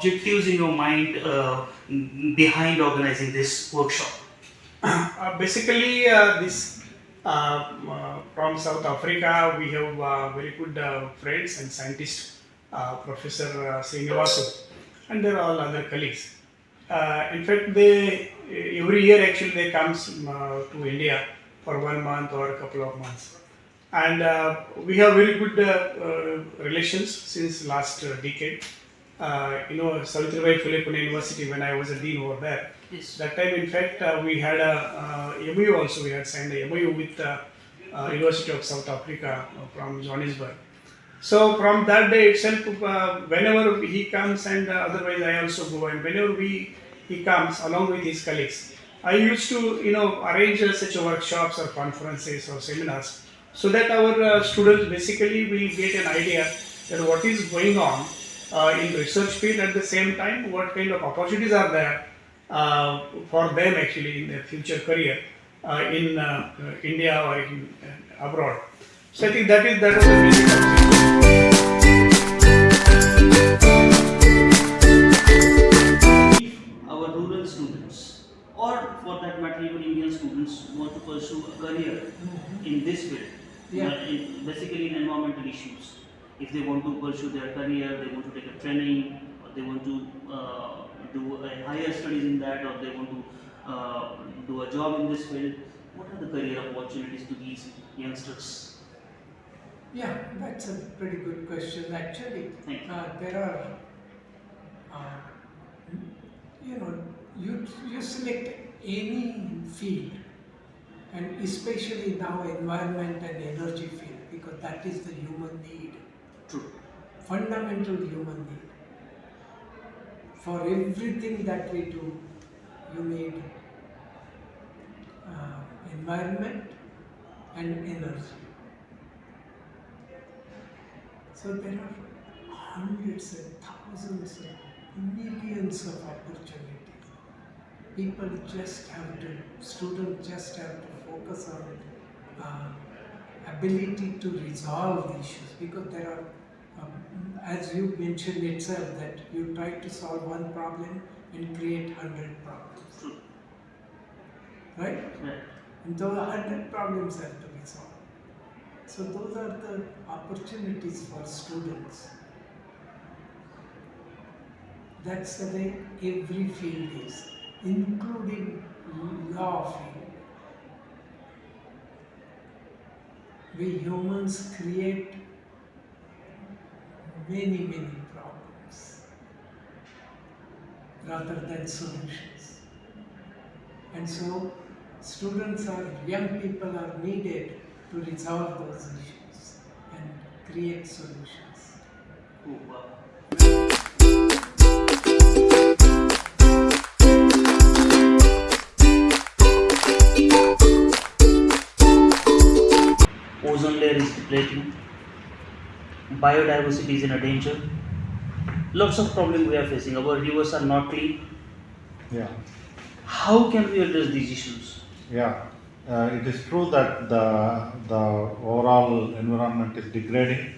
objectives in your mind behind organizing this workshop? Basically, this from South Africa, we have very good friends and scientists, Professor Srinivasu, and there are all other colleagues. In fact, they every year actually they comes to India for 1 month or a couple of months, and we have very good relations since last decade. Savitribai Phule Pune University, when I was a dean over there, Yes. that time, in fact, we had a MOU also. We had signed a MOU with University of South Africa from Johannesburg. So from that day itself, whenever he comes, and otherwise I also go, and whenever he comes along with his colleagues, I used to arrange such workshops or conferences or seminars, so that our students basically will get an idea that what is going on in research field, at the same time what kind of opportunities are there for them actually in their future career in India or in abroad. So I think that was the basic objective. If our rural students, or for that matter even Indian students, want to pursue a career in this field, basically in environmental issues, if they want to pursue their career, they want to take a training, or they want to do a higher studies in that, or they want to do a job in this field, what are the career opportunities to these youngsters? Yeah, that's a pretty good question. Actually, Thank you. there are, uh, you know, you select any field, and especially now environment and energy field, because that is the human need, True. fundamental human need. For everything that we do, you need environment and energy. So there are hundreds and thousands and millions of opportunities. People just have to, students just have to focus on ability to resolve issues, because there are, as you mentioned itself, that you try to solve one problem and create 100 problems. True. Right? Right. And those 100 problems have to be solved. So those are the opportunities for students. That's the way every field is, including law field. We humans create many problems rather than solutions. And so students or young people are needed to resolve those issues and create solutions. Oh, wow. Ozone layer is depleting, biodiversity is in a danger, lots of problems we are facing. Our rivers are not clean. Yeah, How can we address these issues? yeah. It is true that the overall environment is degrading,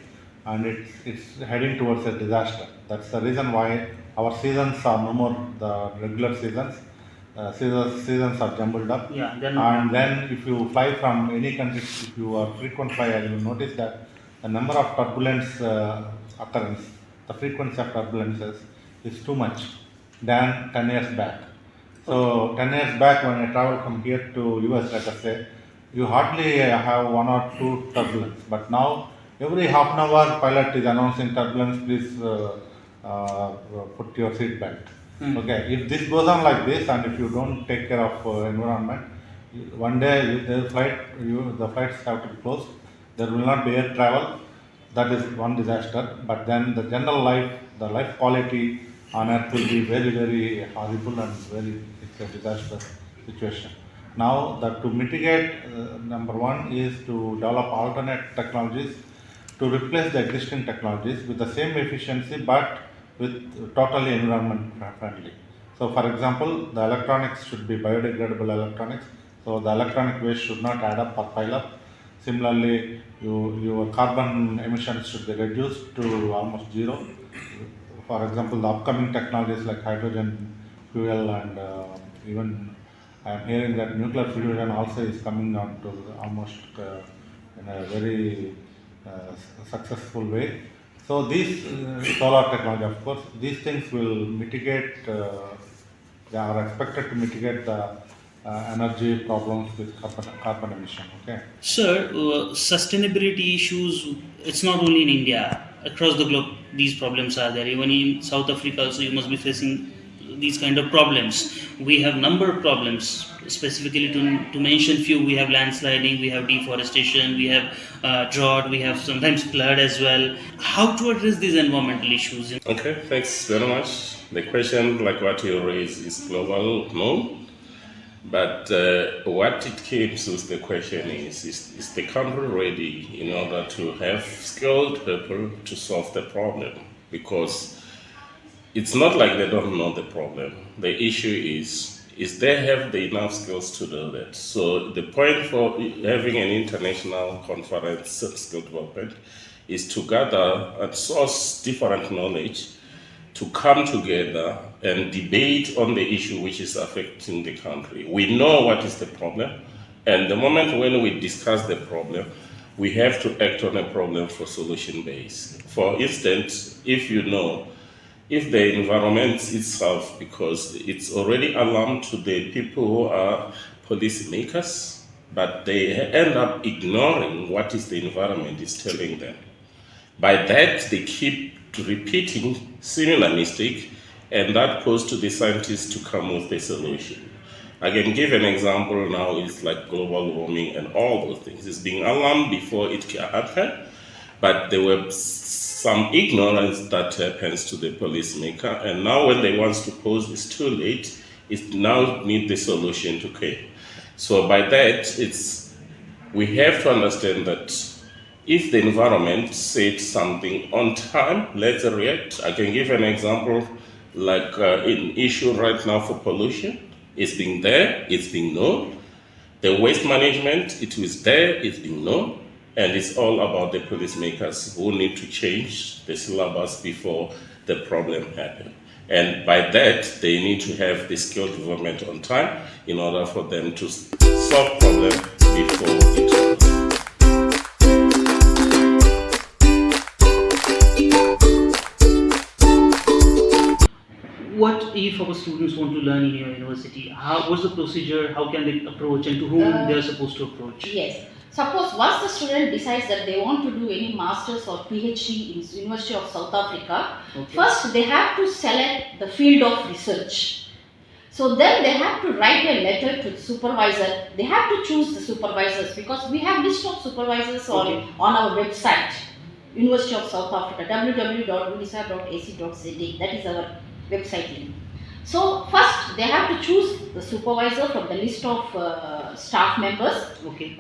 and it's heading towards a disaster. That's the reason why our seasons are no more the regular seasons. Seasons are jumbled up. Yeah, then And then if you fly from any country, if you are frequent flyer, you will notice that the number of turbulence occurrence, the frequency of turbulences is too much than 10 years back. So 10 years back when I traveled from here to US, let us say, you hardly have one or two turbulence. But now every half an hour pilot is announcing turbulence, please put your seat belt. Okay, if this goes on like this, and if you don't take care of environment, one day the flights have to be closed. There will not be air travel. That is one disaster. But then the general life, the life quality on Earth will be very horrible, and it's a disaster situation. Now, that to mitigate, number one is to develop alternate technologies to replace the existing technologies with the same efficiency, but with totally environment friendly. So, for example, the electronics should be biodegradable electronics. So, the electronic waste should not add up or pile up. Similarly, your carbon emissions should be reduced to almost zero for example, the upcoming technologies like hydrogen fuel and even I am hearing that nuclear fusion also is coming down to almost in a very successful way. So these solar technology, of course, these things will mitigate. They are expected to mitigate the energy problems with carbon emission. Okay. Sir, sustainability issues, it's not only in India, across the globe these problems are there. Even in South Africa also you must be facing these kind of problems. We have number of problems, specifically to mention few. We have landsliding, we have deforestation, we have drought, we have sometimes flood as well. How to address these environmental issues? Okay, thanks very much. The question, like what you raised, is global, no? But what it keeps with the question is the country ready in order to have skilled people to solve the problem? Because it's not like they don't know the problem. The issue is they have the enough skills to do that. So the point for having an international conference on skill development is to gather and source different knowledge to come together and debate on the issue which is affecting the country. We know what is the problem, and the moment when we discuss the problem, we have to act on a problem for solution base. For instance, if the environment itself, because it's already alarmed to the people who are policymakers, but they end up ignoring what is the environment is telling them. By that, they keep repeating similar mistake, and that goes to the scientists to come with a solution. I can give an example now. It's like global warming and all those things. It's being alarmed before it happened, but there were some ignorance that happens to the policymaker, and now when they want to pose, it's too late. It now need the solution to care. So by that, we have to understand that if the environment said something on time, let's react. I can give an example, like an issue right now for pollution. It's being there, it's being known. The waste management, it was there, it's being known. And it's all about the policymakers who need to change the syllabus before the problem happens. And by that, they need to have the skill development on time in order for them to solve problem before it happens. What if our students want to learn in your university? What's the procedure? How can they approach, and to whom they are supposed to approach? Yes. Suppose once the student decides that they want to do any masters or PhD in University of South Africa, Okay. first they have to select the field of research. So then they have to write a letter to the supervisor. They have to choose the supervisors, because we have list of supervisors Okay. on our website, University of South Africa, www.unisa.ac.za. That is our website link. So first they have to choose the supervisor from the list of staff members. Okay.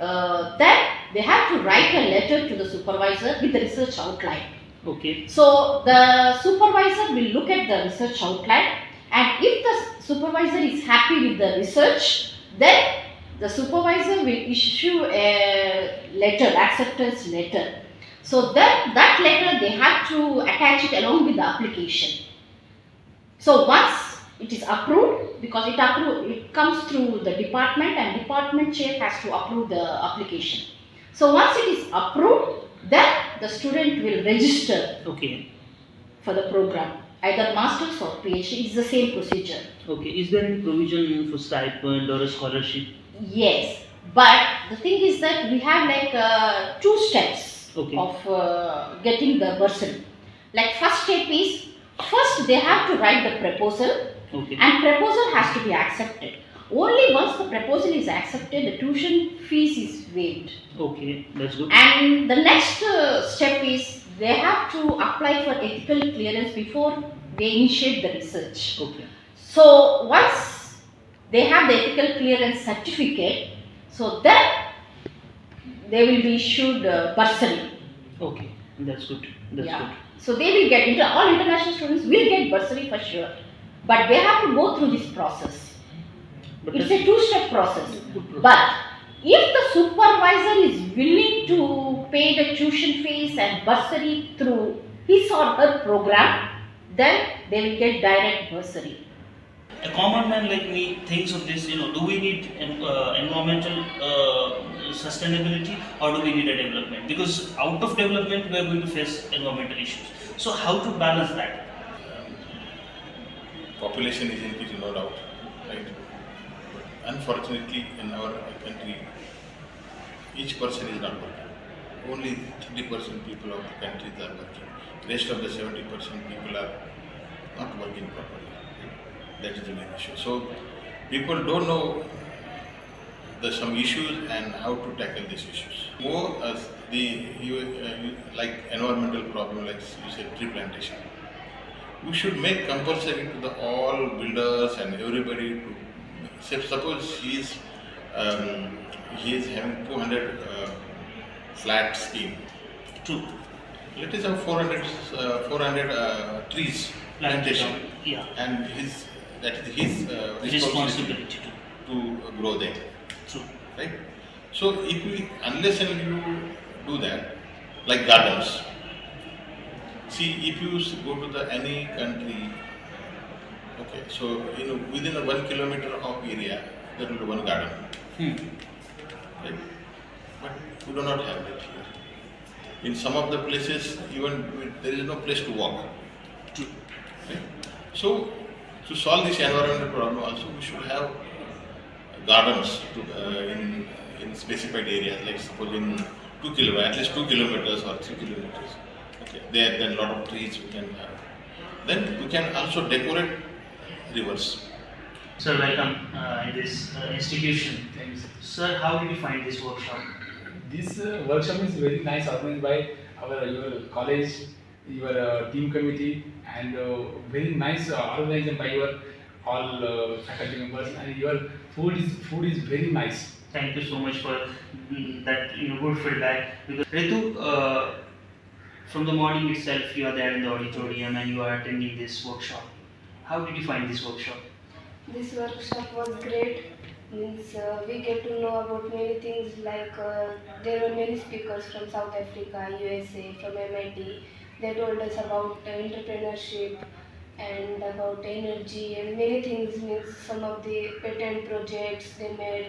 Then they have to write a letter to the supervisor with the research outline. Okay. So the supervisor will look at the research outline, and if the supervisor is happy with the research, then the supervisor will issue a letter, acceptance letter. So then that letter they have to attach it along with the application. So once it is approved, because it comes through the department, and department chair has to approve the application. So once it is approved, then the student will register Okay. for the program, either masters or PhD. It's the same procedure. Okay. Is there any provision for stipend or a scholarship? Yes, but the thing is that we have like 2 steps Okay. of getting the bursary. Like first step is, first they have to write the proposal, Okay. and proposal has to be accepted. Only once the proposal is accepted, the tuition fees is waived. Okay. That's good. And the next step is they have to apply for ethical clearance before they initiate the research. Okay. So once they have the ethical clearance certificate, so then they will be issued bursary. Okay. That's good. That's Yeah. good. So they will get, all international students will get bursary for sure, but they have to go through this process. But It's that's a 2-step process. good process. But if the supervisor is willing to pay the tuition fees and bursary through his or her program, then they will get direct bursary. A common man like me thinks of this, do we need environmental sustainability, or do we need a development? Because out of development, we are going to face environmental issues. So, how to balance that? Population is increasing, no doubt, right? But unfortunately, in our country, each person is not working. Only 30% people of the country are working. Rest of the 70% people are not working properly. That is the main issue. So people don't know the some issues and how to tackle these issues. More as like environmental problem, like you said, tree plantation. We should make compulsory to the all builders and everybody to suppose he is having 200 flat scheme. True. Let us have 400 trees plantation, Yeah. and that is his responsibility Responsibility too. to grow them, True. right? So if we, unless and you do that, like gardens. See, if you go to the any country, okay, so within a 1 kilometer of area, there will be one garden, right? But we do not have that here. In some of the places, even there is no place to walk. True. Right? So, to solve this environmental problem, also we should have gardens in specified areas, like suppose in 2 kilometers, at least 2 kilometers or 3 kilometers. Okay, there then a lot of trees we can have. Then we can also decorate rivers. Sir, welcome in this institution. Thanks. Sir, how did you find this workshop? This workshop is very nice, organized by your college, your team committee, and very nice organized by your all faculty members. And your food is very nice. Thank you so much for that good feedback. Because Ritu, from the morning itself, you are there in the auditorium and you are attending this workshop. How did you find this workshop? This workshop was great. Means we get to know about many things, like there were many speakers from South Africa, USA, from MIT. They told us about entrepreneurship and about energy and many things. Means some of the patent projects they made